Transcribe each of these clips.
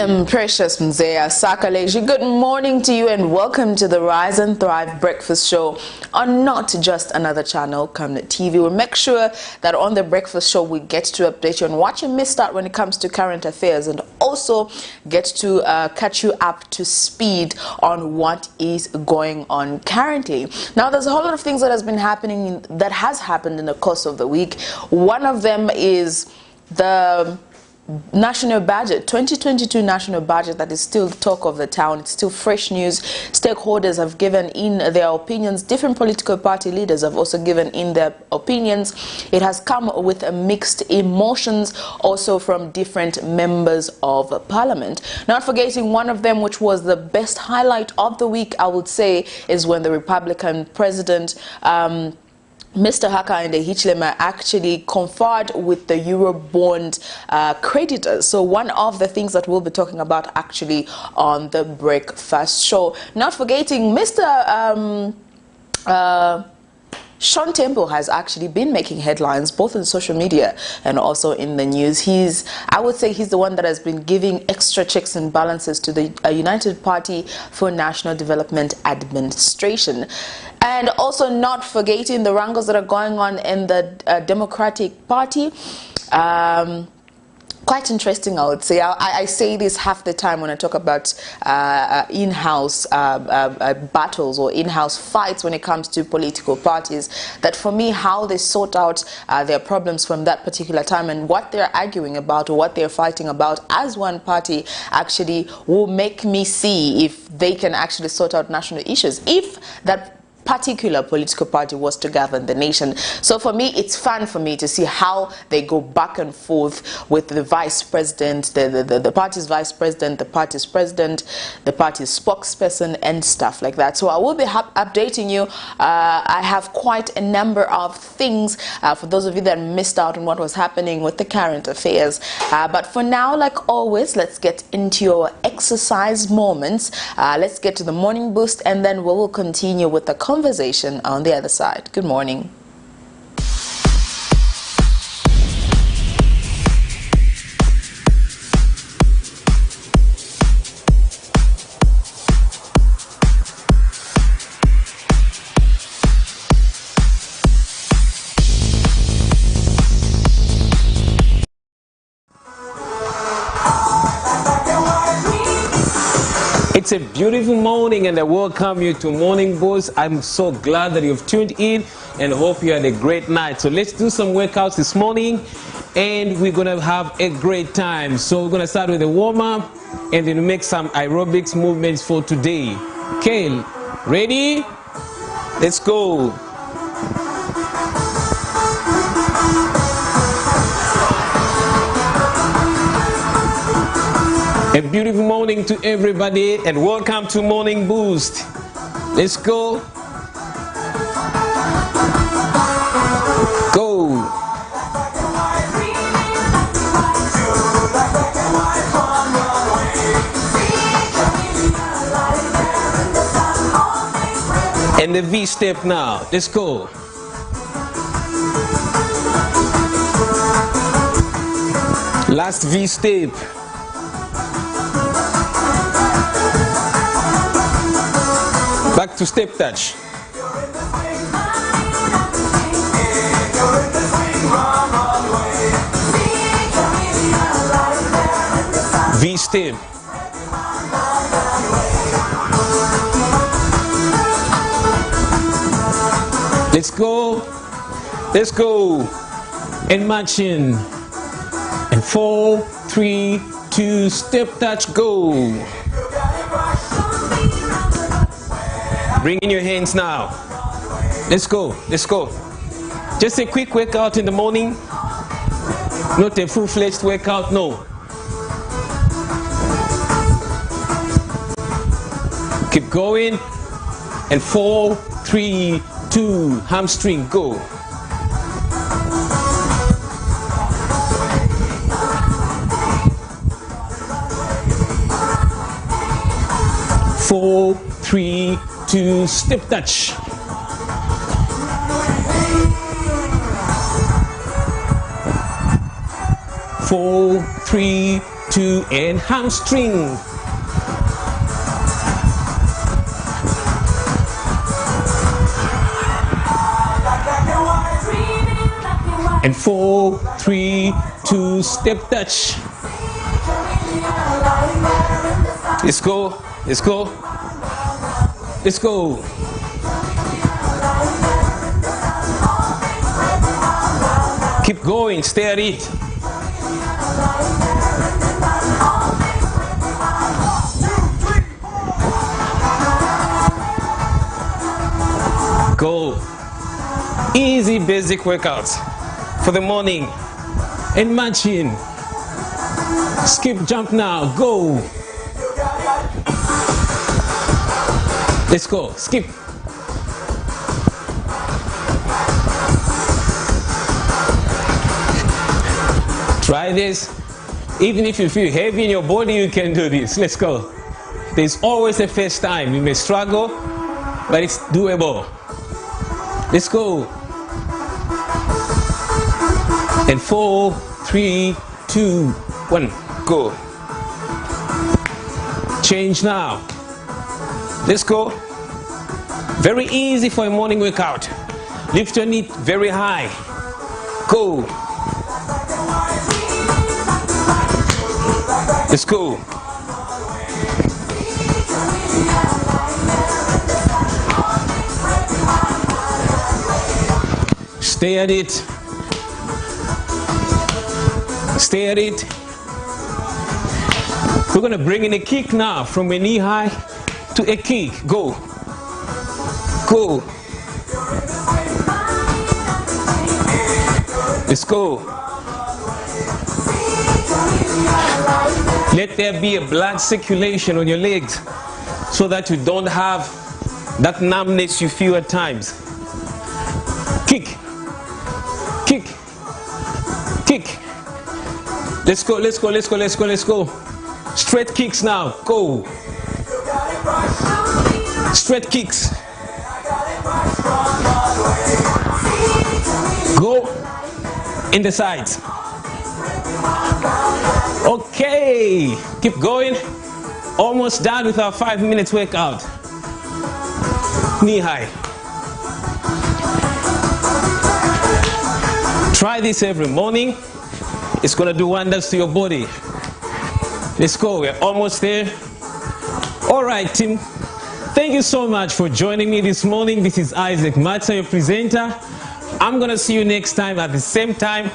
Precious Mzea Sakaleji, good morning to you and welcome to the Rise and Thrive Breakfast Show on not just another channel, Camnet TV. We'll make sure that on the Breakfast Show we get to update you on what you missed out when it comes to current affairs and also get to catch you up to speed on what is going on currently. Now, there's a whole lot of things that has happened in the course of the week. One of them is the national budget, 2022 national budget, that is still talk of the town. It's still fresh news. Stakeholders have given in their opinions. Different political party leaders have also given in their opinions. It has come with mixed emotions also from different members of parliament. Not forgetting one of them, which was the best highlight of the week, I would say, is when the Republican president Mr. Hakainde Hichilema actually conferred with the Eurobond creditors. So one of the things that we'll be talking about actually on the Breakfast Show. Not forgetting Mr. Sean Temple has actually been making headlines both on social media and also in the news. I would say he's the one that has been giving extra checks and balances to the United Party for National Development Administration. And also not forgetting the wrangles that are going on in the Democratic Party. Quite interesting, I would say. I say this half the time when I talk about in-house battles or in-house fights when it comes to political parties, that for me, how they sort out their problems from that particular time and what they're arguing about or what they're fighting about as one party actually will make me see if they can actually sort out national issues, if that particular political party was to govern the nation. So for me, it's fun for me to see how they go back and forth with the vice president, the party's vice president, the party's president, the party's spokesperson, and stuff like that. So I will be updating you. I have quite a number of things for those of you that missed out on what was happening with the current affairs. But for now, like always, let's get into your exercise moments. Let's get to the morning boost, and then we will continue with the conversation on the other side. Good morning. It's a beautiful morning and I welcome you to Morning Boost. I'm so glad that you've tuned in and hope you had a great night. So let's do some workouts this morning and we're going to have a great time. So we're going to start with a warm-up and then make some aerobics movements for today. Okay, ready? Let's go. A beautiful morning to everybody and welcome to Morning Boost. Let's go. Go. And the V step now. Let's go. Last V step. Back to step touch. V step. Let's go. Let's go. And marching. And 4, 3, 2, step touch, go. Bring in your hands now. Let's go. Let's go. Just a quick workout in the morning. Not a full-fledged workout, no. Keep going. And 4, 3, 2, hamstring, go. Four, 3, 2, step touch. 4, 3, 2, and hamstring. And 4, 3, 2, step touch. Let's go, let's go, let's go. Keep going, stay at it. Go. Easy basic workouts for the morning. And marching. Skip, jump now, go. Let's go, skip. Try this. Even if you feel heavy in your body, you can do this. Let's go. There's always a first time. You may struggle, but it's doable. Let's go. And 4, 3, 2, 1, go. Change now. Let's go. Very easy for a morning workout. Lift your knee very high. Go. Let's go. Stay at it. Stay at it. We're going to bring in a kick now from a knee high to a kick. Go. Go. Let's go. Let there be a blood circulation on your legs so that you don't have that numbness you feel at times. Kick. Kick. Kick. Let's go, let's go, let's go, let's go, let's go. Straight kicks now. Go. Straight kicks. Go in the sides. Okay, keep going. Almost done with our 5 minutes workout. Knee high. Try this every morning. It's gonna do wonders to your body. Let's go, we're almost there. All right, team. Thank you so much for joining me this morning. This is Isaac Matza, your presenter. I'm gonna see you next time at the same time,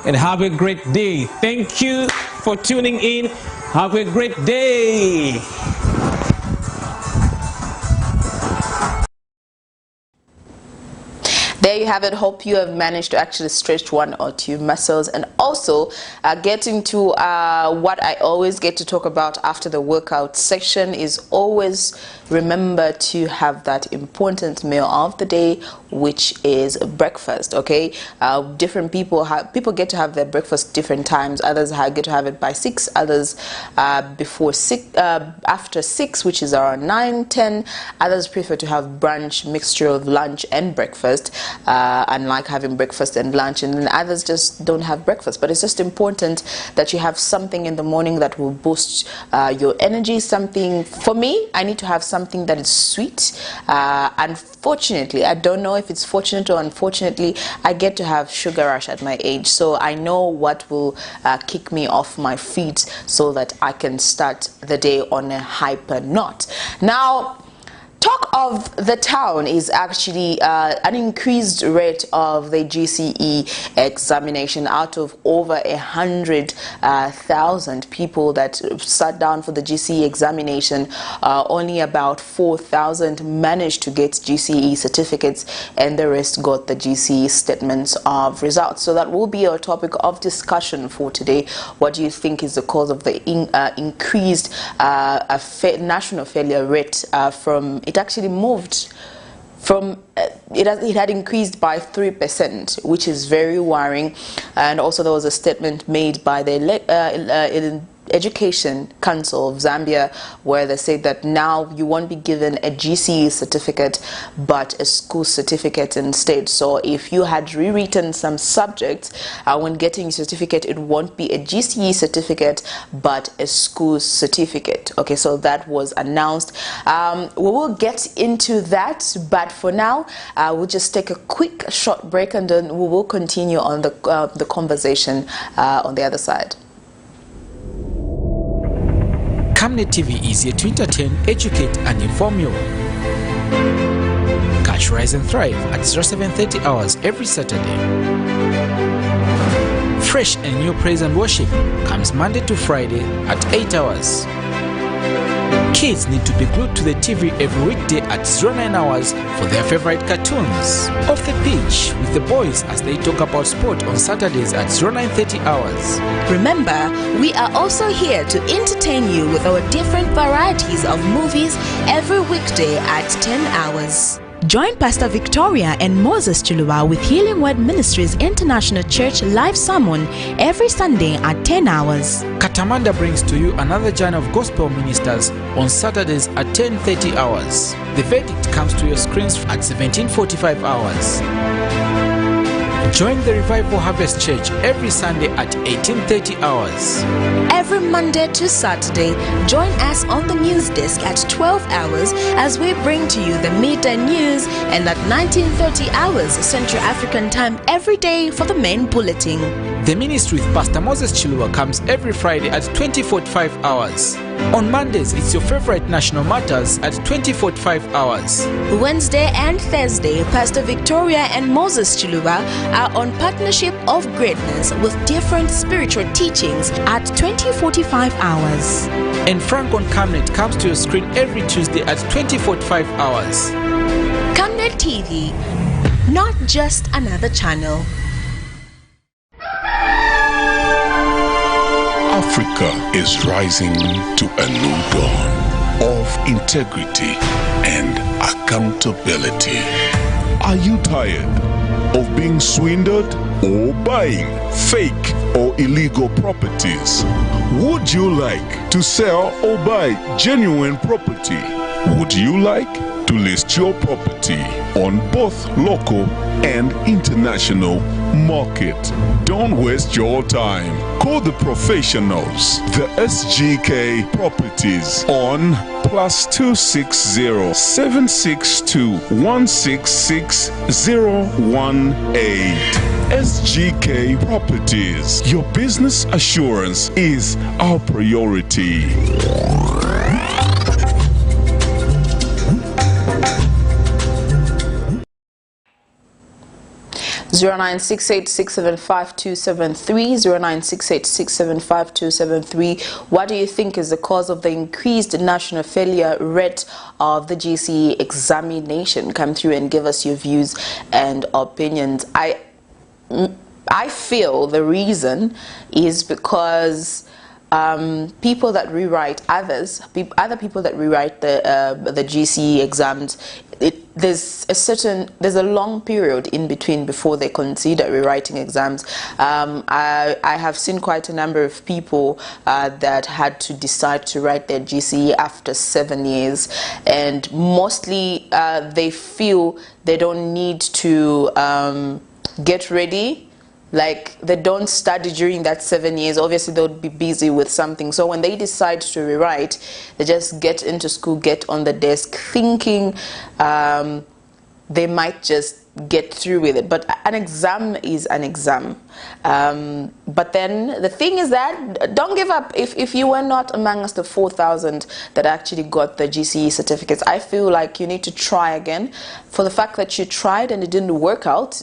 and have a great day. Thank you for tuning in. Have a great day. There you have it. Hope you have managed to actually stretch 1 or 2 muscles, and also getting to what I always get to talk about after the workout section is always remember to have that important meal of the day, which is breakfast. Okay, different people get to have their breakfast different times. Others get to have it by 6, others before 6, after 6, which is around 9, 10. Others prefer to have brunch, mixture of lunch and breakfast, and like having breakfast and lunch, and then others just don't have breakfast. But it's just important that you have something in the morning that will boost your energy. Something, for me, I need to have something that is sweet. Unfortunately, I don't know if it's fortunate or unfortunately, I get to have sugar rush at my age, so I know what will kick me off my feet so that I can start the day on a hyper note. Now, talk of the town is actually an increased rate of the GCE examination. Out of over 100,000 people that sat down for the GCE examination, only about 4,000 managed to get GCE certificates, and the rest got the GCE statements of results. So that will be our topic of discussion for today. What do you think is the cause of the increased national failure rate? It actually moved from it had increased by 3%, which is very worrying. And also there was a statement made by the Education Council of Zambia, where they say that now you won't be given a GCE certificate but a school certificate instead. So if you had rewritten some subjects, when getting a certificate, it won't be a GCE certificate but a school certificate. Okay, so that was announced. We will get into that, but for now we'll just take a quick short break and then we will continue on the conversation on the other side. Camnet TV is here to entertain, educate and inform you. Catch Rise and Thrive at 0730 hours every Saturday. Fresh and new praise and worship comes Monday to Friday at 8 hours. Kids need to be glued to the TV every weekday at 09 hours for their favorite cartoons. Off the pitch with the boys as they talk about sport on Saturdays at 0930 hours. Remember, we are also here to entertain you with our different varieties of movies every weekday at 10 hours. Join Pastor Victoria and Moses Chuluwa with Healing Word Ministries International Church live sermon every Sunday at 10 hours. Katamanda brings to you another journey of gospel ministers on Saturdays at 10:30 hours. The verdict comes to your screens at 17:45 hours. Join the Revival Harvest Church every Sunday at 18:30 hours. Every Monday to Saturday, join us on the news desk at 12 hours as we bring to you the midday news, and at 19:30 hours Central African time every day for the main bulletin. The ministry with Pastor Moses Chuluwa comes every Friday at 20:45 hours. On Mondays, it's your favorite national matters at 20:45 hours. Wednesday and Thursday, Pastor Victoria and Moses Chuluwa are on Partnership of Greatness with different spiritual teachings at 20:45 hours. And Frank on Camnet comes to your screen every Tuesday at 20:45 hours. Camnet TV, not just another channel. Africa is rising to a new dawn of integrity and accountability. Are you tired of being swindled or buying fake or illegal properties? Would you like to sell or buy genuine property? Would you like to list your property on both local and international market? Don't waste your time. Call the professionals, the SGK Properties, on +260 762 166 018. SGK Properties. Your business assurance is our priority. 0968675273, 0968675273. What do you think is the cause of the increased national failure rate of the GCE examination? Come through and give us your views and opinions. I feel the reason is because people that rewrite other people that rewrite the GCE exams, there's a long period in between before they consider rewriting exams. I have seen quite a number of people that had to decide to write their GCE after 7 years, and mostly they feel they don't need to get ready. Like, they don't study during that 7 years. Obviously they would be busy with something, so when they decide to rewrite, they just get into school, get on the desk, thinking they might just get through with it. But an exam is an exam. But then the thing is that don't give up. If you were not among us the 4,000 that actually got the GCE certificates, I feel like you need to try again. For the fact that you tried and it didn't work out,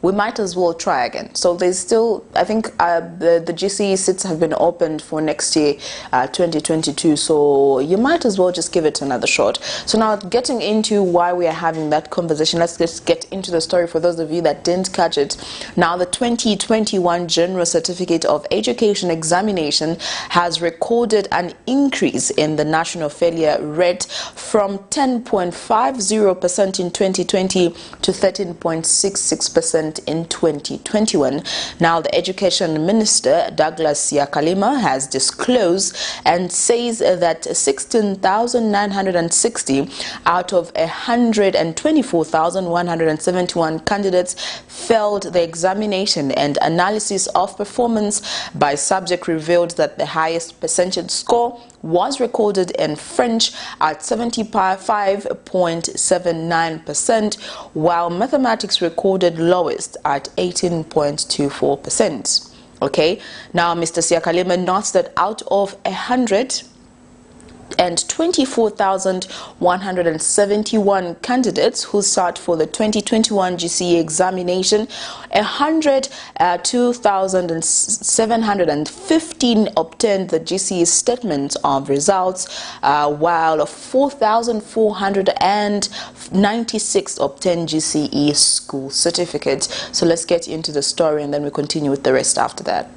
we might as well try again. So there's still, I think the GCE seats have been opened for next year, 2022, so you might as well just give it another shot. So now, getting into why we are having that conversation, let's just get into the story for those of you that didn't catch it. Now, the 2021 General Certificate of Education Examination has recorded an increase in the national failure rate from 10.50% in 2020 to 13.66% enrollment in 2021. Now, the Education Minister, Douglas Siakalima, has disclosed and says that 16,960 out of 124,171 candidates failed the examination, and analysis of performance by subject revealed that the highest percentage score was recorded in French at 75.79%, while mathematics recorded lowest at 18.24%. Okay, now Mr. Siakalima notes that out of 124,171 candidates who sat for the 2021 GCE examination, 102,715 obtained the GCE statement of results, while 4,496 obtained GCE school certificates. So let's get into the story and then we continue with the rest after that.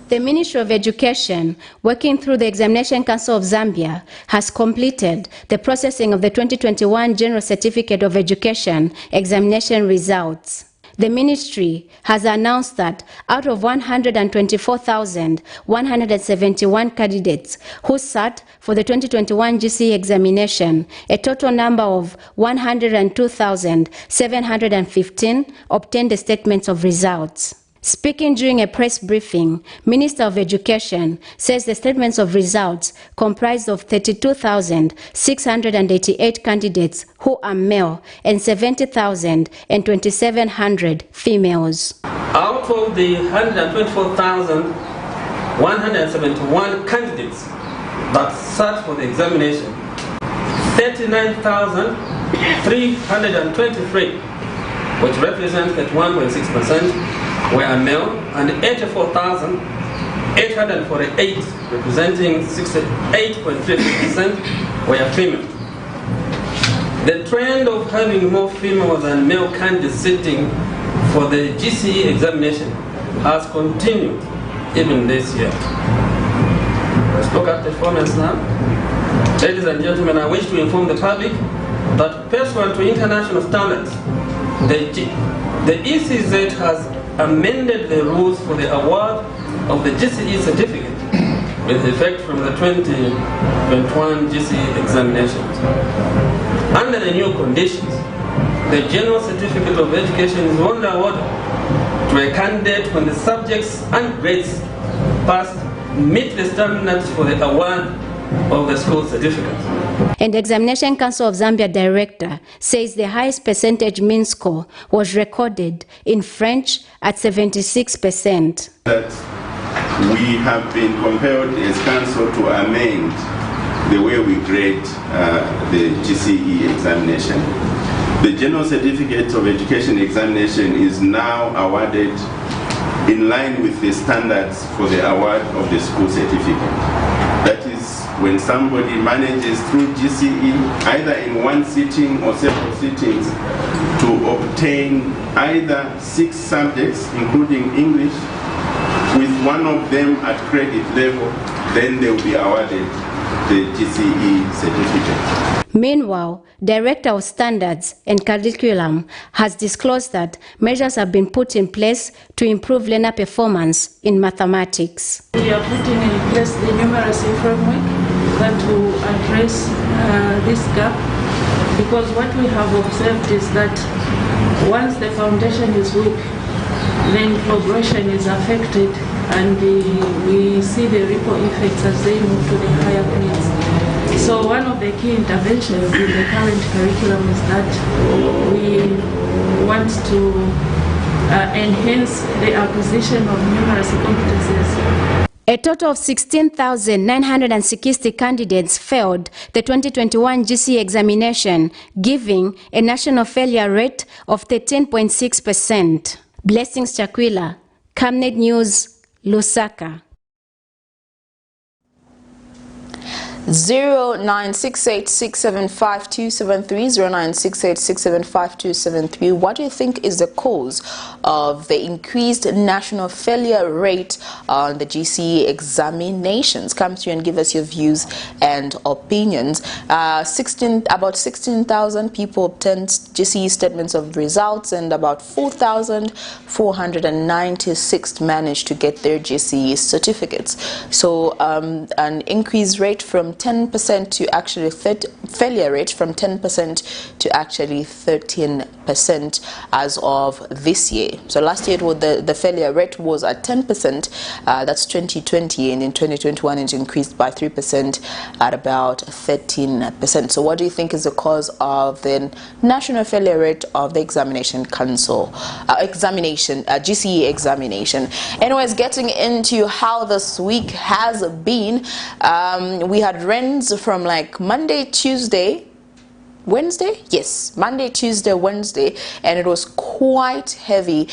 The Ministry of Education, working through the Examination Council of Zambia, has completed the processing of the 2021 General Certificate of Education examination results. The ministry has announced that out of 124,171 candidates who sat for the 2021 GCE examination, a total number of 102,715 obtained the statements of results. Speaking during a press briefing, Minister of Education says the statements of results comprised of 32,688 candidates who are male and 70,2,700 females. Out of the 124,171 candidates that sat for the examination, 39,323, which represents 31.6%, were male, and 84,848, representing 68.3%, were female. The trend of having more female than male candidates sitting for the GCE examination has continued even this year. Let's look at performance now. Ladies and gentlemen, I wish to inform the public that pursuant to international standards, the ECZ has amended the rules for the award of the GCE certificate with effect from the 2021 GCE examinations. Under the new conditions, the General Certificate of Education is only awarded to a candidate when the subjects and grades passed meet the standards for the award of the school certificate. And the Examination Council of Zambia director says the highest percentage mean score was recorded in French at 76%. That we have been compelled as council to amend the way we grade the GCE examination. The General Certificate of Education examination is now awarded in line with the standards for the award of the school certificate. That is, when somebody manages through GCE, either in one sitting or several sittings, to obtain either 6 subjects, including English, with one of them at credit level, then they will be awarded the GCE certificate. Meanwhile, Director of Standards and Curriculum has disclosed that measures have been put in place to improve learner performance in mathematics. We are putting in place the numeracy framework that will address this gap, because what we have observed is that once the foundation is weak, then progression is affected, and we see the ripple effects as they move to the higher grades. So one of the key interventions in the current curriculum is that we want to enhance the acquisition of numeracy competencies. A total of 16,960 candidates failed the 2021 GCE examination, giving a national failure rate of 13.6%. Blessings Chakwila, Camnet News, Lusaka. 0968675273. What do you think is the cause of the increased national failure rate on the GCE examinations? Come through and give us your views and opinions. About 16,000 people obtained GCE statements of results, and about 4,496 managed to get their GCE certificates. So an increased rate from 10% to actually failure rate from 10% to actually 13% as of this year. So last year the failure rate was at 10%, that's 2020, and in 2021 it increased by 3% at about 13%. So what do you think is the cause of the national failure rate of the examination council, GCE examination? Anyways, getting into how this week has been, we had rains from like Monday, Tuesday, Wednesday? Yes, Monday, Tuesday, Wednesday, and it was quite heavy.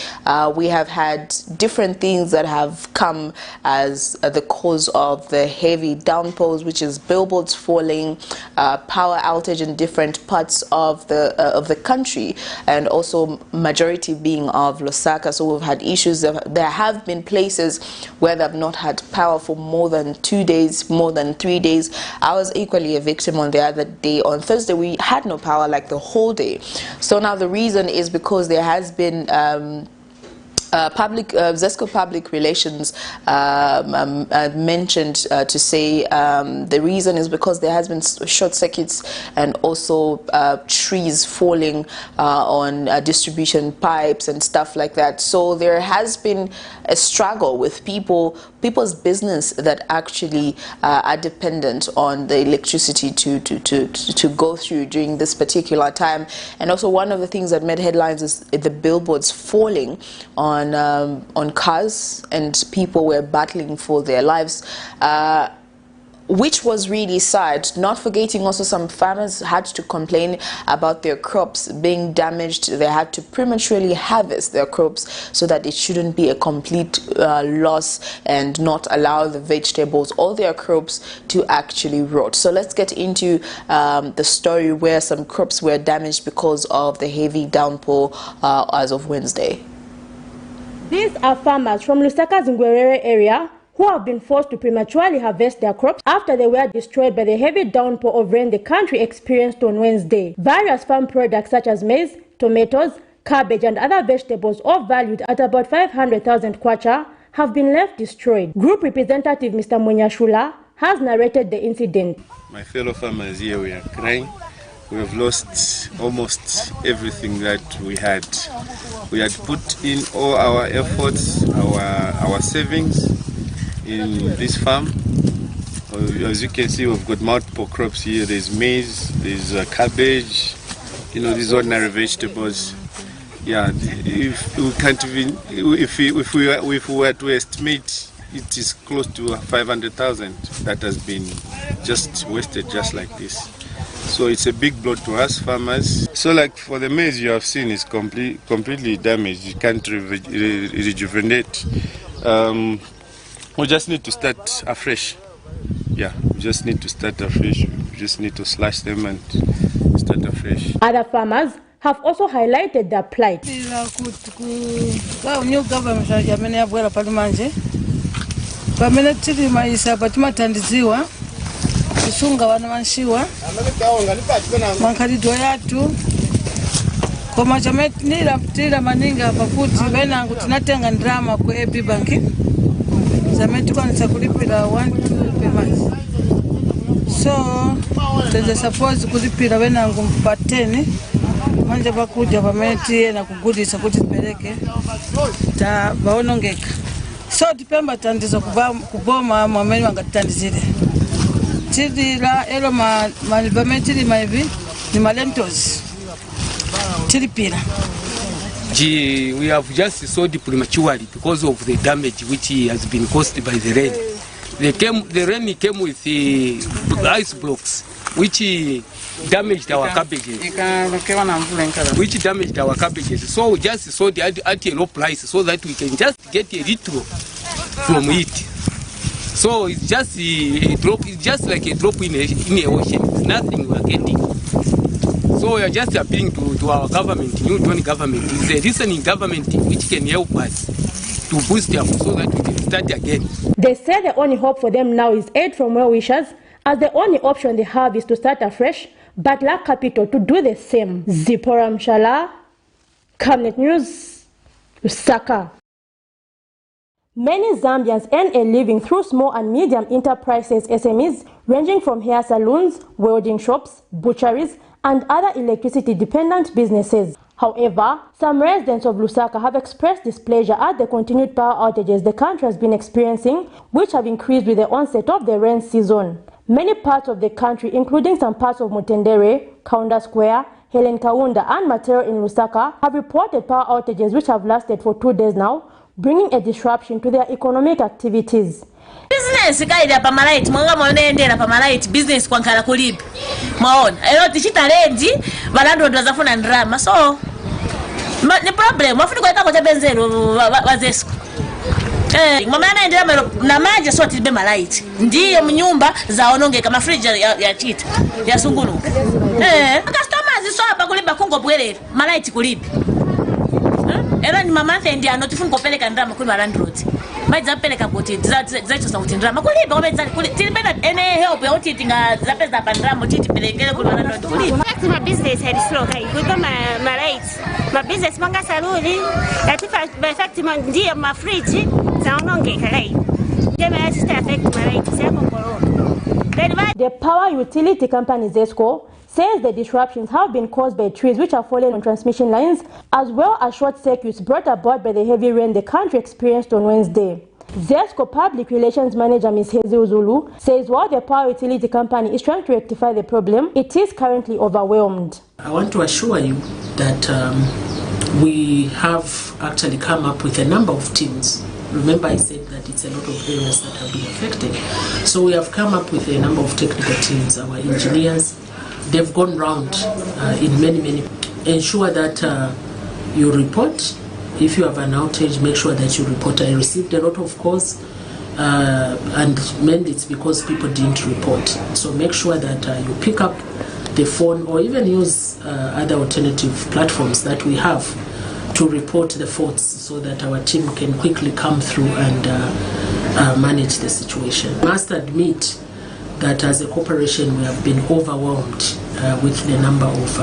We have had different things that have come as the cause of the heavy downpours, which is billboards falling, power outage in different parts of the country, and also majority being of Lusaka. So we've had issues. There have been places where they've not had power for more than 2 days, more than 3 days. I was equally a victim on the other day. On Thursday, we had no power like the whole day. So now the reason is because there has been ZESCO Public Relations mentioned to say the reason is because there has been short circuits and also trees falling on distribution pipes and stuff like that. So there has been a struggle with people's business that actually are dependent on the electricity to go through during this particular time. And also one of the things that made headlines is the billboards falling on cars, and people were battling for their lives, which was really sad. Not forgetting also some farmers had to complain about their crops being damaged. They had to prematurely harvest their crops so that it shouldn't be a complete loss and not allow the vegetables or their crops to actually rot. So let's get into the story where some crops were damaged because of the heavy downpour as of Wednesday. These are farmers from Lusaka's Ngwerere area who have been forced to prematurely harvest their crops after they were destroyed by the heavy downpour of rain the country experienced on Wednesday. Various farm products such as maize, tomatoes, cabbage and other vegetables, all valued at about 500,000 kwacha, have been left destroyed. Group representative Mr. Munyashula has narrated the incident. My fellow farmers here, we are crying. We have lost almost everything that we had. We had put in all our efforts, our savings in this farm. As you can see, we've got multiple crops here. There's maize, there's cabbage, these ordinary vegetables. Yeah, if we can't even, if we were to estimate, it is close to 500,000 that has been just wasted just like this. So it's a big blow to us farmers. So like for the maize you have seen is completely damaged. You can't rejuvenate. We just need to start afresh. Yeah, we just need to start afresh. We just need to slash them and start afresh. Other farmers have also highlighted their plight. Kusunga wanamanshiwa mankalidwa yatu koma chametnira tira maninga pakuti benangu tinatenga ndrama ku AP bank zametukwanisa kulipira 1-2 payments. So there's suppose kulipira benangu pa 10 manje bakuja pameti na kugudisa kuti tipereke ta baonongeka. So tipemba tandizo kuboma mwameni wangatitandizire tidira elo malibameti maibi ni malentos tilipira. We have just sold prematurely because of the damage which has been caused by the rain. The rain came with the ice blocks which damaged our cabbages. So we just sold at a low price so that we can just get a little from it. So it's just a drop. It's just like a drop in the ocean. It's nothing we are getting. So we are just appealing to our government, New Dawn government. It's a listening government which can help us to boost up so that we can start again. They say the only hope for them now is aid from well-wishers, as the only option they have is to start afresh, but lack capital to do the same. Zipporah Mshala, Camnet News, Lusaka. Many Zambians earn a living through small and medium enterprises SMEs, ranging from hair salons, welding shops, butcheries, and other electricity-dependent businesses. However, some residents of Lusaka have expressed displeasure at the continued power outages the country has been experiencing, which have increased with the onset of the rain season. Many parts of the country, including some parts of Mutendere, Kaunda Square, Helen Kaunda, and Matero in Lusaka, have reported power outages which have lasted for 2 days now, bringing a disruption to their economic activities. Business kaida pa malaiti mwanga mwaendera pa malaiti business kwa nkala kulipi maona ero tichita rendi balando ndazafuna ndrama so ni problem wafuni kwa tako cha benzero wazesco mama anaendera na maji so tibe malaiti ndiye mnyumba za ononge kama fridge ya chita ya sungunu customers so hapa kulipa kungo bwerere malaiti kulipi ero ni mama ntendi anotifuni kopeleka ndrama kuli balandroti maji peleka kuti zacho sauti ndrama kulipa wabeza tilipenda ene help ya uti tinga zapeza pandrama titi pelekele kuli balandroti kulipa my business had slow kai kulipa my rights my business manga saluni atifa by fact ndio ma fridge zaononge kai jema ya affect my rights ya kokoro. The power utility company ZESCO says the disruptions have been caused by trees which are fallen on transmission lines, as well as short circuits brought about by the heavy rain the country experienced on Wednesday. ZESCO Public Relations Manager Ms. Hezi Uzulu says while the power utility company is trying to rectify the problem, it is currently overwhelmed. I want to assure you that we have actually come up with a number of teams. Remember I said that it's a lot of areas that have been affected. So we have come up with a number of technical teams, our engineers. They've gone round in many. Ensure that you report. If you have an outage, make sure that you report. I received a lot of calls and mainly it's because people didn't report. So make sure that you pick up the phone or even use other alternative platforms that we have to report the faults so that our team can quickly come through and manage the situation. I must admit that as a corporation we have been overwhelmed with the number of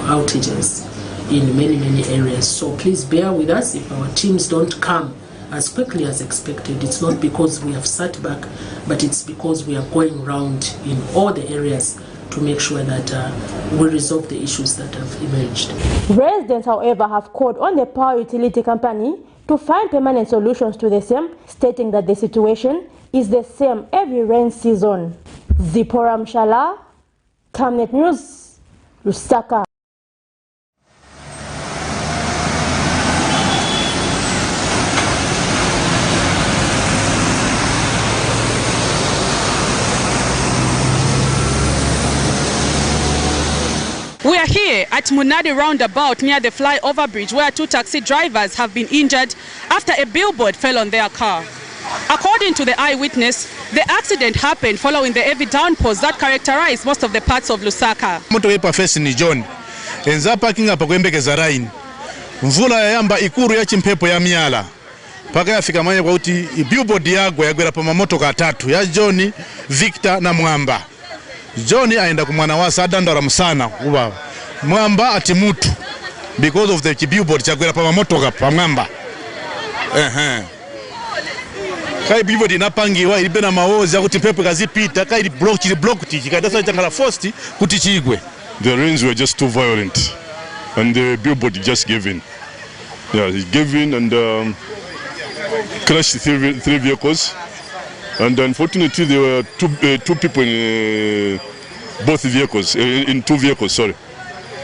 outages in many areas. So please bear with us if our teams don't come as quickly as expected. It's not because we have sat back, but it's because we are going around in all the areas to make sure that we resolve the issues that have emerged. Residents, however, have called on the power utility company to find permanent solutions to the same, stating that the situation is the same every rain season. Zipporah Mshala, Camnet News, Lusaka. We are here at Munadi roundabout near the flyover bridge where 2 taxi drivers have been injured after a billboard fell on their car. According to the eyewitness, the accident happened following the heavy downpours that characterized most of the parts of Lusaka. Moto ipa fesi ni John. Enza parking hapa kwembekeza line. Mvula yamba ikuru ya chimpepo ya miala. Paka yafika manye kwa uti billboard yagwa yagwera pa mamoto ka 3 ya John, Victor na Mwamba. John aenda kumwana wasa adandara musana kuba. Mwamba ati mutu because of the billboard chagwera pa mamoto ka pa Mwamba. Kai billboard inapangiwa ilibe na maozi ya kuti pepo kazipita kai block tiki kadasa chakala forced kuti chigwe. The rains were just too violent and the billboard just gave in. Yeah, it gave in and crashed three vehicles. And unfortunately, there were two people in both vehicles, in 2 vehicles, sorry.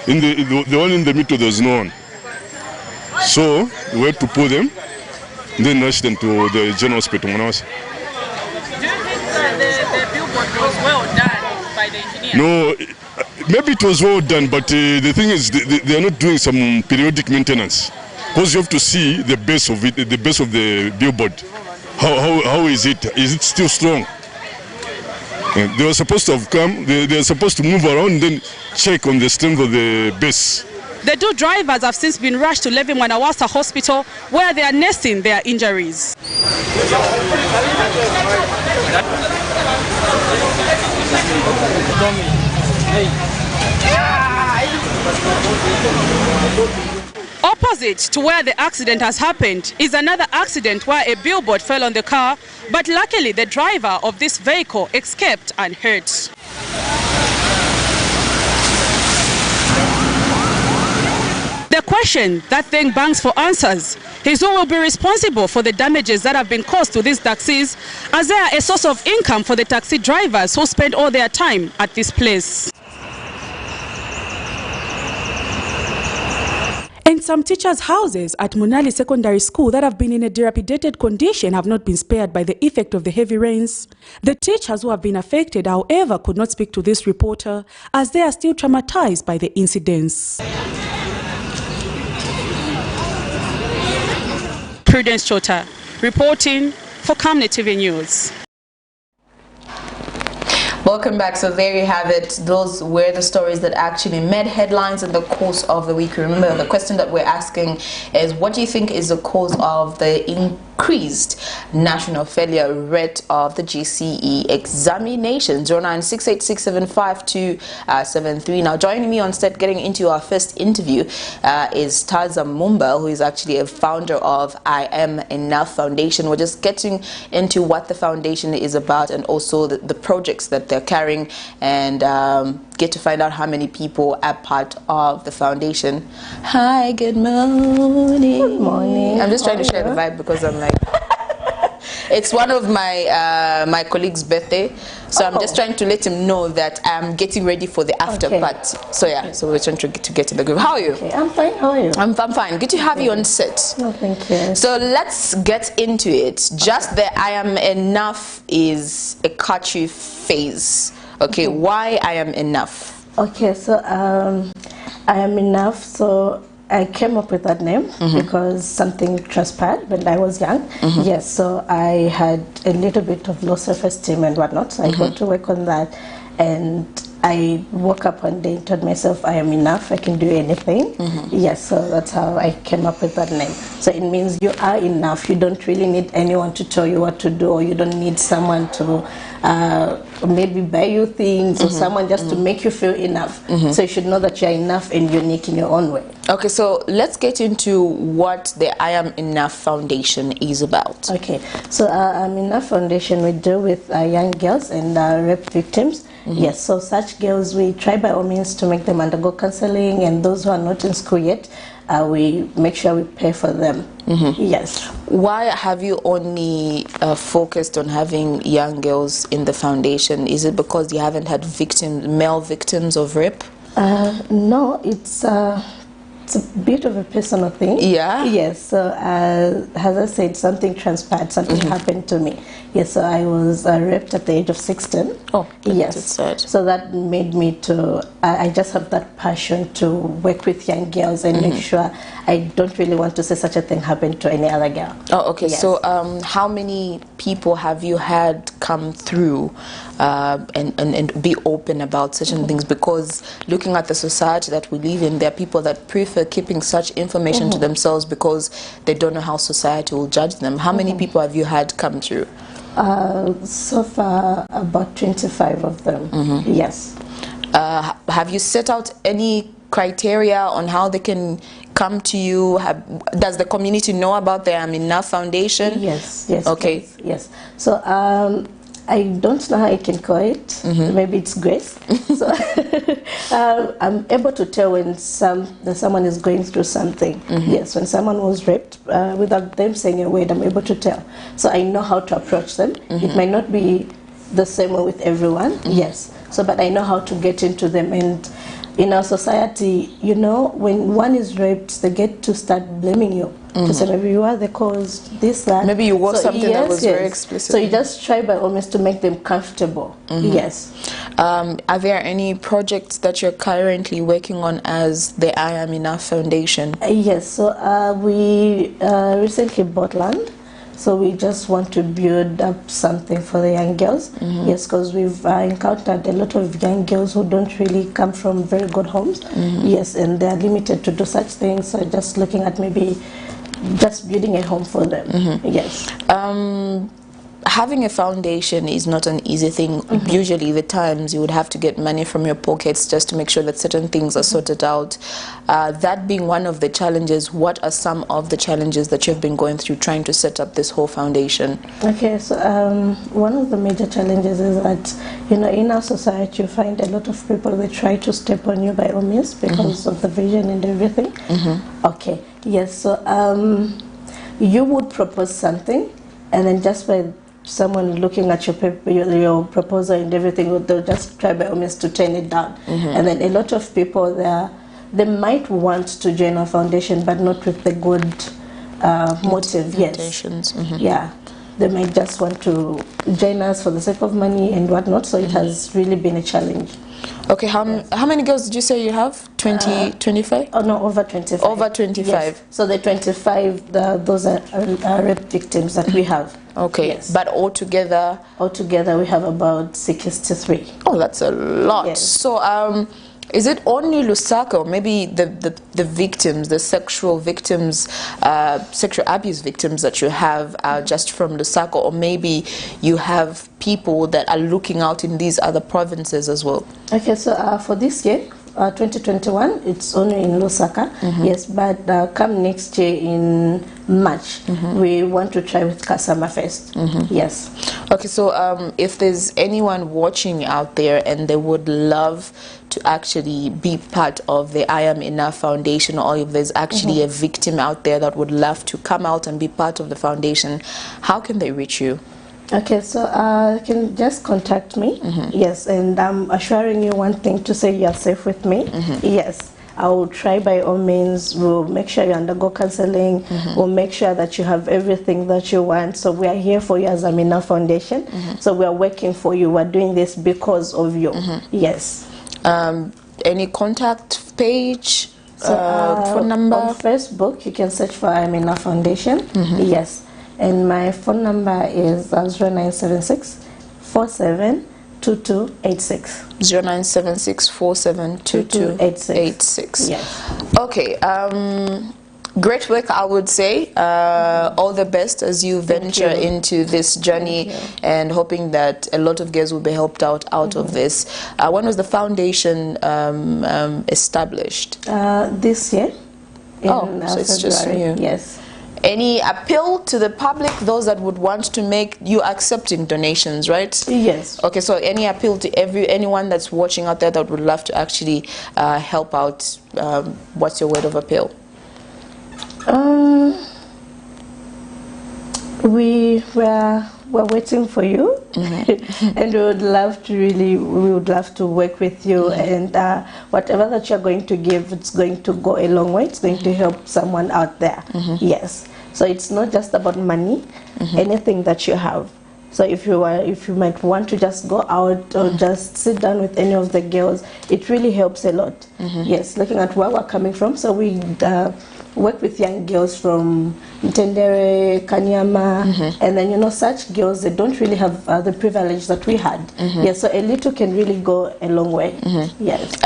In the one in the middle, there was no one. So we had to pull them, then rush them to the general hospital. Do you think the billboard was well done by the engineer? No, maybe it was well done, but the thing is, they are not doing some periodic maintenance. Because you have to see the base of it, the base of the billboard. How is it? Is it still strong? They were supposed to have come, they are supposed to move around and then check on the strength of the base. The two drivers have since been rushed to Levi Mwanawasa Hospital, where they are nursing their injuries. Opposite to where the accident has happened is another accident where a billboard fell on the car, but luckily the driver of this vehicle escaped unhurt. The question that then bangs for answers is who will be responsible for the damages that have been caused to these taxis, as they are a source of income for the taxi drivers who spend all their time at this place. And some teachers' houses at Munali Secondary School that have been in a dilapidated condition have not been spared by the effect of the heavy rains. The teachers who have been affected, however, could not speak to this reporter as they are still traumatized by the incidents. Prudence Chota, reporting for Camnet TV News. Welcome back. So there you have it. Those were the stories that actually made headlines in the course of the week. Remember, the question that we're asking is, what do you think is the cause of the increased national failure rate of the GCE examination? 0968675273. Now, joining me on set, getting into our first interview, is Taza Mumba, who is actually a founder of I Am Enough Foundation. We're just getting into what the foundation is about and also the projects that they're carrying, and get to find out how many people are part of the foundation. Hi, good morning. Good morning. I'm just trying to share the vibe because I'm like, it's one of my my colleague's birthday, so I'm just trying to let him know that I'm getting ready for the after party. So yeah, so we're trying to get to the group. How are you? Okay, I'm fine. How are you? I'm fine. Good to have you on set. No, thank you. So let's get into it. Just the I Am Enough is a catchy phrase. Okay, why I Am Enough? Okay, so I Am Enough. So I came up with that name because something transpired when I was young. Yes, so I had a little bit of low self-esteem and whatnot, so I got to work on that, and I woke up one day and told myself, I am enough, I can do anything. Yes, so that's how I came up with that name. So it means you are enough. You don't really need anyone to tell you what to do, or you don't need someone to maybe buy you things, or someone just to make you feel enough. So you should know that you're enough and unique in your own way. Okay, so let's get into what the I Am Enough Foundation is about. Okay, so I Am Enough Foundation, we deal with young girls and rape victims. Yes, so such girls, we try by all means to make them undergo counseling, and those who are not in school yet, we make sure we pay for them. Yes. Why have you only focused on having young girls in the foundation? Is it because you haven't had male victims of rape? No, it's a bit of a personal thing. Yeah? Yes, so as I said, something transpired, something happened to me. Yes, so I was raped at the age of 16. Oh, yes. That's sad. So that made me to, I just have that passion to work with young girls and make sure I don't really want to say such a thing happened to any other girl. Oh, okay. Yes. So how many people have you had come through and be open about certain things? Because looking at the society that we live in, there are people that prefer keeping such information to themselves because they don't know how society will judge them. How many people have you had come through? So far, about 25 of them. Yes. Have you set out any criteria on how they can come to you? Does the community know about the I Am Enough Foundation? Yes, yes. Okay. Yes. So I don't know how I can call it. Maybe it's grace. So I'm able to tell when someone is going through something. Yes, when someone was raped, without them saying a word, I'm able to tell. So I know how to approach them. It might not be the same way with everyone. Yes. So, but I know how to get into them. And in our society, you know, when one is raped, they get to start blaming you. To say maybe you are the cause, this, that. Maybe you wore something that was very explicit. So you just try by all means to make them comfortable. Yes. Are there any projects that you're currently working on as the I Am Enough Foundation? Yes. So we recently bought land So we just want to build up something for the young girls. Yes, because we've encountered a lot of young girls who don't really come from very good homes. Yes, and they're limited to do such things. So just looking at maybe just building a home for them. Yes. Having a foundation is not an easy thing. Usually the times you would have to get money from your pockets just to make sure that certain things are sorted out. That being one of the challenges, what are some of the challenges that you've been going through trying to set up this whole foundation? Okay, so one of the major challenges is that, you know, in our society you find a lot of people, they try to step on you by all means because of the vision and everything. Okay, yes, so you would propose something, and then just by someone looking at your paper, your proposal and everything, they'll just try by all means to turn it down. And then a lot of people, they might want to join our foundation, but not with the good motive. Yes. Yeah. They might just want to join us for the sake of money and whatnot. So it has really been a challenge. Okay, how many girls did you say you have? 25? Oh no, over 25. Over 25. Yes. So the 25, those are rape victims that we have. Okay, yes. But altogether? Altogether we have about 63. Oh, that's a lot. Yes. So is it only Lusaka, or maybe the victims, the sexual victims, sexual abuse victims that you have are just from Lusaka, or maybe you have people that are looking out in these other provinces as well? Okay, so for this year, 2021, it's only in Lusaka, yes, but come next year in March, we want to try with Kasama first. Yes. Okay, so if there's anyone watching out there and they would love to actually be part of the I Am Enough Foundation, or if there's actually a victim out there that would love to come out and be part of the foundation, how can they reach you? Okay, so you can just contact me. Yes, and I'm assuring you one thing, to say you're safe with me. Yes, I will try by all means. We'll make sure you undergo counseling. We'll make sure that you have everything that you want. So we are here for you as Amina Foundation. So we are working for you. We're doing this because of you. Yes. Any contact page? So, phone number? On Facebook, you can search for Amina Foundation. Yes. And my phone number is 0976 472286. 0976 472286. Yes. Okay. Great work, I would say. All the best as you venture into this journey, and hoping that a lot of girls will be helped out of this. When was the foundation established? This year. So it's just new. Yes. Any appeal to the public, those that would want to make, you accepting donations, right? Yes. Okay, so any appeal to anyone that's watching out there that would love to actually help out, what's your word of appeal? We're waiting for you, and we would love to work with you, and whatever that you're going to give, it's going to go a long way. It's going to help someone out there. Yes. So it's not just about money. Anything that you have. So if you might want to just go out or just sit down with any of the girls, it really helps a lot. Yes, looking at where we're coming from. So we work with young girls from Ntendere, Kanyama, and then, you know, such girls, they don't really have the privilege that we had. Yes, so a little can really go a long way. Yes.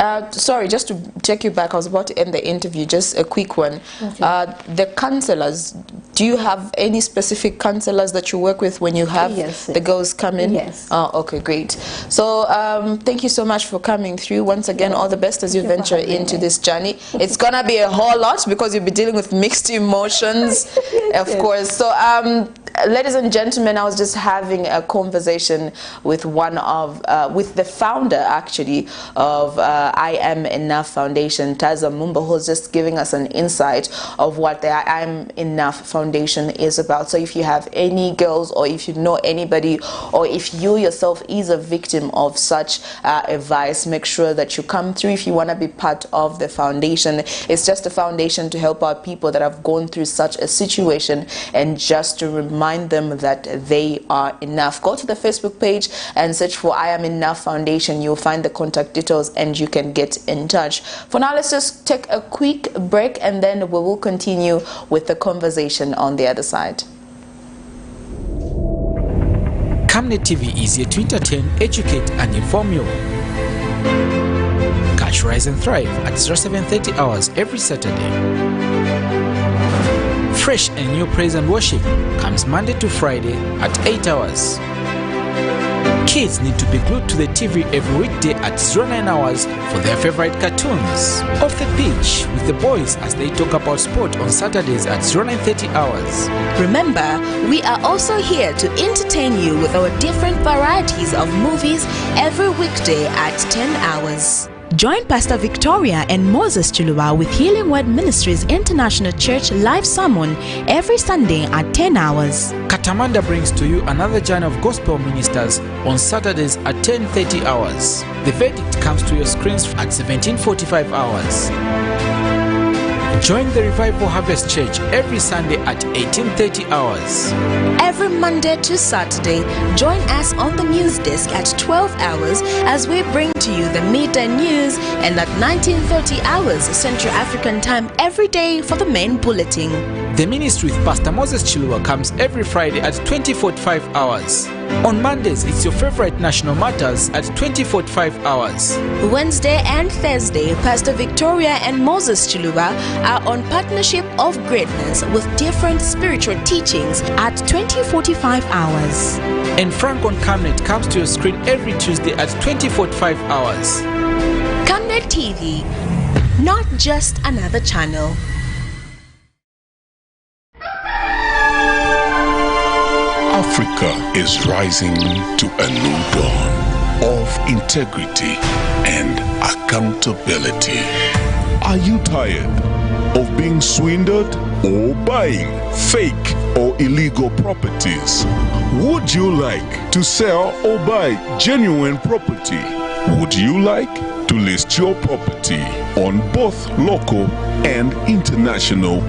Sorry, just to take you back, I was about to end the interview, just a quick one. Okay. The counselors, do you have any specific counselors that you work with when you have the girls come in? Yes. Oh, okay, great. So thank you so much for coming through. Once again, all the best as you venture into this journey. It's gonna be a whole lot because you'll be dealing with mixed emotions, of course. So ladies and gentlemen, I was just having a conversation with with the founder actually of I Am Enough Foundation, Taza Mumba, who's just giving us an insight of what the I Am Enough Foundation is about. So if you have any girls, or if you know anybody, or if you yourself is a victim of such advice, make sure that you come through if you want to be part of the foundation. It's just a foundation to help out people that have gone through such a situation, and just to remind them that they are enough. Go to the Facebook page and search for I Am Enough Foundation. You'll find the contact details and you can get in touch. For now, let's just take a quick break, and then we will continue with the conversation on the other side. Camnet TV is here to entertain, educate and inform you. Catch Rise and Thrive at 07:30 hours every Saturday. Fresh and new praise and worship comes Monday to Friday at 8 hours. Kids need to be glued to the TV every weekday at 09 hours for their favorite cartoons. Off the pitch with the boys as they talk about sport on Saturdays at 09:30 hours. Remember, we are also here to entertain you with our different varieties of movies every weekday at 10 hours. Join Pastor Victoria and Moses Chuluba with Healing Word Ministries International Church live sermon every Sunday at 10 hours. Katamanda brings to you another journey of gospel ministers on Saturdays at 10:30 hours. The verdict comes to your screens at 17:45 hours. Join the Revival Harvest Church every Sunday at 18:30 hours. Every Monday to Saturday, join us on the news desk at 12 hours as we bring to you the midday news, and at 19:30 hours Central African Time every day for the main bulletin. The ministry with Pastor Moses Chilua comes every Friday at 20:45 hours. On Mondays, it's your favorite national matters at 20:45 hours. Wednesday and Thursday, Pastor Victoria and Moses Chuluba are on Partnership of Greatness with different spiritual teachings at 20:45 hours. And Frank on Camnet comes to your screen every Tuesday at 20:45 hours. Camnet TV, not just another channel. Africa is rising to a new dawn of integrity and accountability. Are you tired of being swindled or buying fake or illegal properties? Would you like to sell or buy genuine property? Would you like to list your property on both local and international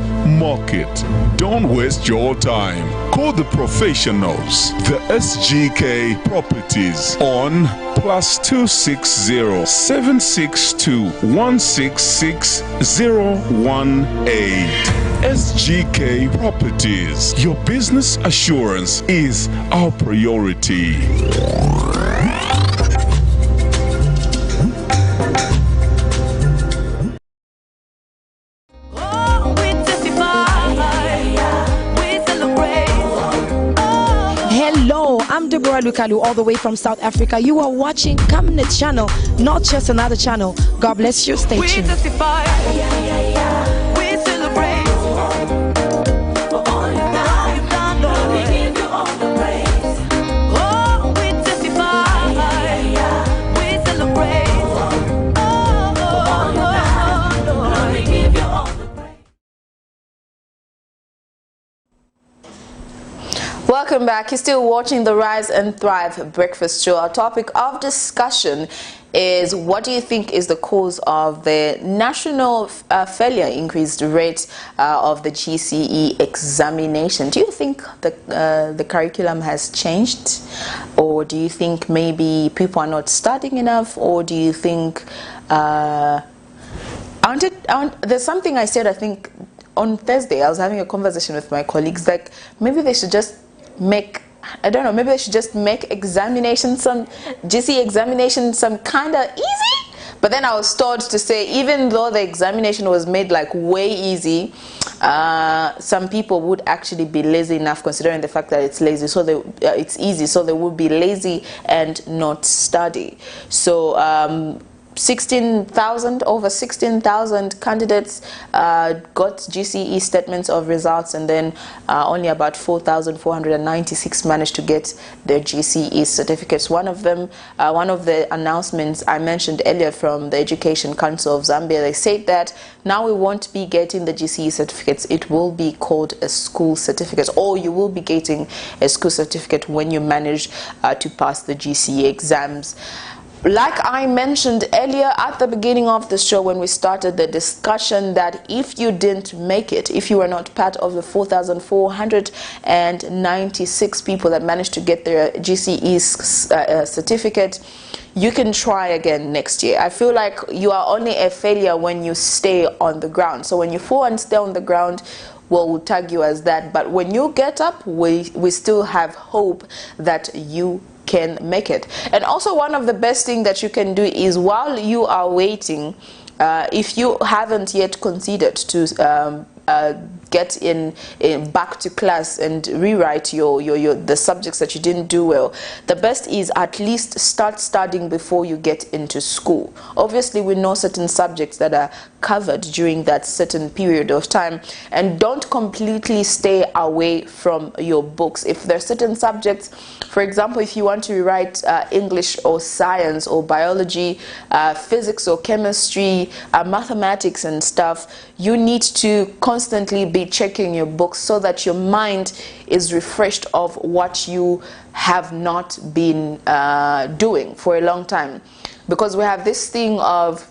market? Don't waste your time. Call the professionals, the SGK Properties, on +260 762 166 018. SGK Properties. Your business assurance is our priority. I'm Deborah Lukalu, all the way from South Africa. You are watching Camnet channel, not just another channel. God bless you. Stay tuned. We celebrate for all you've done, Lord. We give you all the praise. Oh, we testify. We celebrate for all you've done, Lord. We give you all the praise. Welcome back. You're still watching the Rise and Thrive Breakfast Show. Our topic of discussion is, what do you think is the cause of the national failure increased rate of the GCE examination? Do you think the curriculum has changed, or do you think maybe people are not studying enough, or do you think there's something I said, I think on Thursday I was having a conversation with my colleagues, like maybe they should just make, I don't know, maybe they should just make examination, some GCE examination, some kind of easy. But then I was told to say, even though the examination was made like way easy, some people would actually be lazy enough, considering the fact that it's lazy, so it's easy, so they would be lazy and not study. So over 16,000 candidates got GCE statements of results, and then only about 4,496 managed to get their GCE certificates. One of the announcements I mentioned earlier from the Education Council of Zambia, they said that now we won't be getting the GCE certificates. It will be called a school certificate, or you will be getting a school certificate when you manage to pass the GCE exams. Like I mentioned earlier at the beginning of the show when we started the discussion, that if you didn't make it, if you were not part of the 4,496 people that managed to get their GCE certificate, you can try again next year. I feel like you are only a failure when you stay on the ground. So when you fall and stay on the ground, will tag you as that. But when you get up, we still have hope that you can make it. And also, one of the best things that you can do is, while you are waiting, if you haven't yet considered to get in back to class and rewrite the subjects that you didn't do well, the best is at least start studying before you get into school. Obviously, we know certain subjects that are covered during that certain period of time, and don't completely stay away from your books. If there are certain subjects, for example, if you want to rewrite English or science or biology, physics or chemistry, mathematics and stuff, you need to constantly be checking your books so that your mind is refreshed of what you have not been doing for a long time. Because we have this thing of,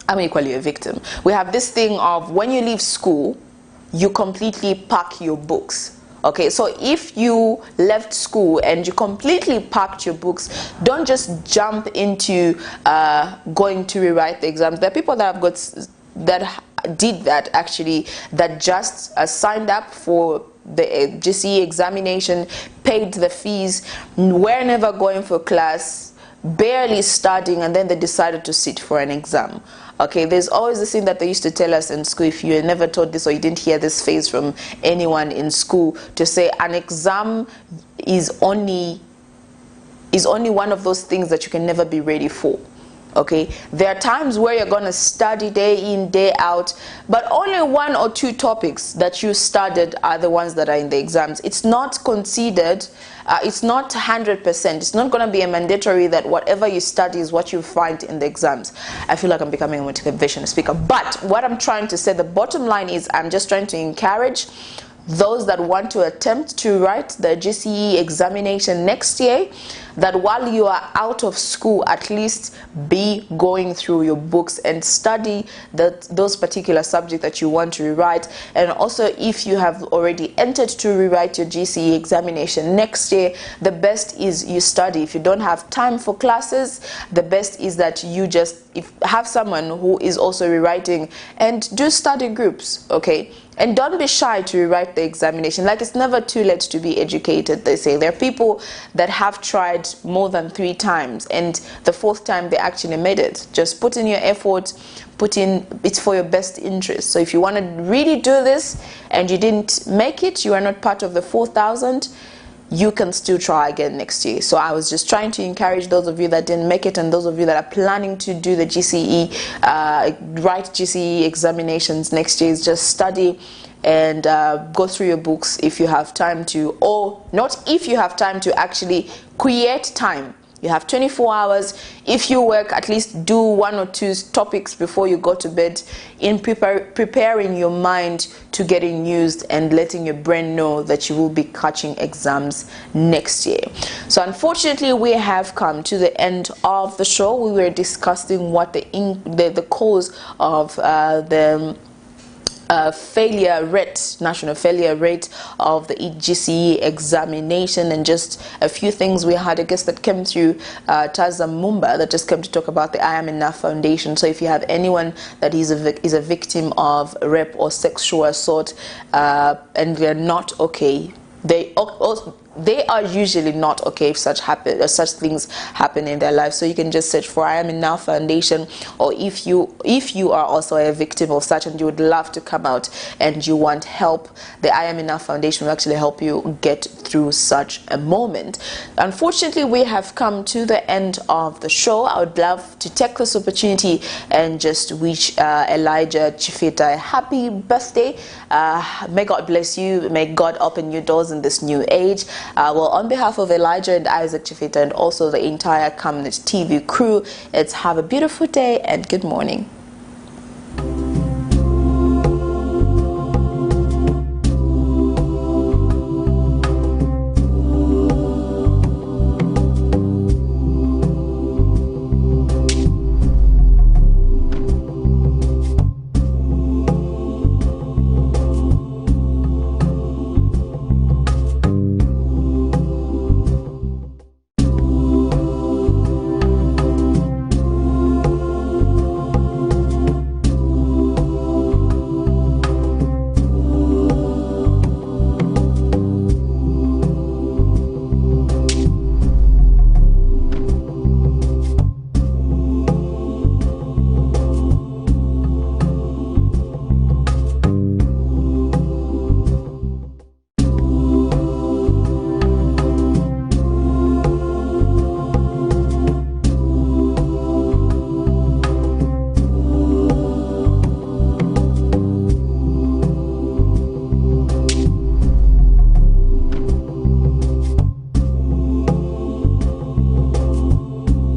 I'm equally a victim. We have this thing of, when you leave school, you completely pack your books. Okay, so if you left school and you completely packed your books, don't just jump into going to rewrite the exams. There are people that have did that actually, that just signed up for the GCE examination, paid the fees, were never going for class, barely studying, and then they decided to sit for an exam. Okay, there's always this thing that they used to tell us in school, if you were never taught this or you didn't hear this phrase from anyone in school, to say an exam is only one of those things that you can never be ready for. Okay, there are times where you're going to study day in, day out, but only 1 or 2 topics that you studied are the ones that are in the exams. It's not considered, it's not 100%. It's not going to be a mandatory that whatever you study is what you find in the exams. I feel like I'm becoming a motivational speaker, but what I'm trying to say, the bottom line is, I'm just trying to encourage those that want to attempt to write the GCE examination next year, that while you are out of school, at least be going through your books and study those particular subjects that you want to rewrite. And also, if you have already entered to rewrite your GCE examination next year, the best is you study. If you don't have time for classes, the best is that you just have someone who is also rewriting, and do study groups, okay? And don't be shy to rewrite the examination. Like, it's never too late to be educated, they say. There are people that have tried more than 3 times, and the 4th time they actually made it. Just put in your effort, it's for your best interest. So if you want to really do this and you didn't make it, you are not part of the 4,000, you can still try again next year. So I was just trying to encourage those of you that didn't make it, and those of you that are planning to do the GCE, write GCE examinations next year, is just study and go through your books if you have time to, or not if you have time to, actually create time. You have 24 hours. If you work, at least do 1 or 2 topics before you go to bed, in preparing your mind to getting used and letting your brain know that you will be catching exams next year. So unfortunately, we have come to the end of the show. We were discussing what the cause of the failure rate, national failure rate of the GCE examination, and just a few things. We had a guest that came through, Taza Mumba, that just came to talk about the I Am Enough Foundation. So if you have anyone that is a victim of rape or sexual assault, and they're not okay, they are usually not okay if such things happen in their life. So you can just search for I Am Enough Foundation, or if you are also a victim of such and you would love to come out and you want help, the I Am Enough Foundation will actually help you get through such a moment. Unfortunately, we have come to the end of the show. I would love to take this opportunity and just wish Elijah Chifita a happy birthday. May God bless you. May God open your doors in this new age. Well, on behalf of Elijah and Isaac Chifita and also the entire Camnet TV crew, it's have a beautiful day and good morning.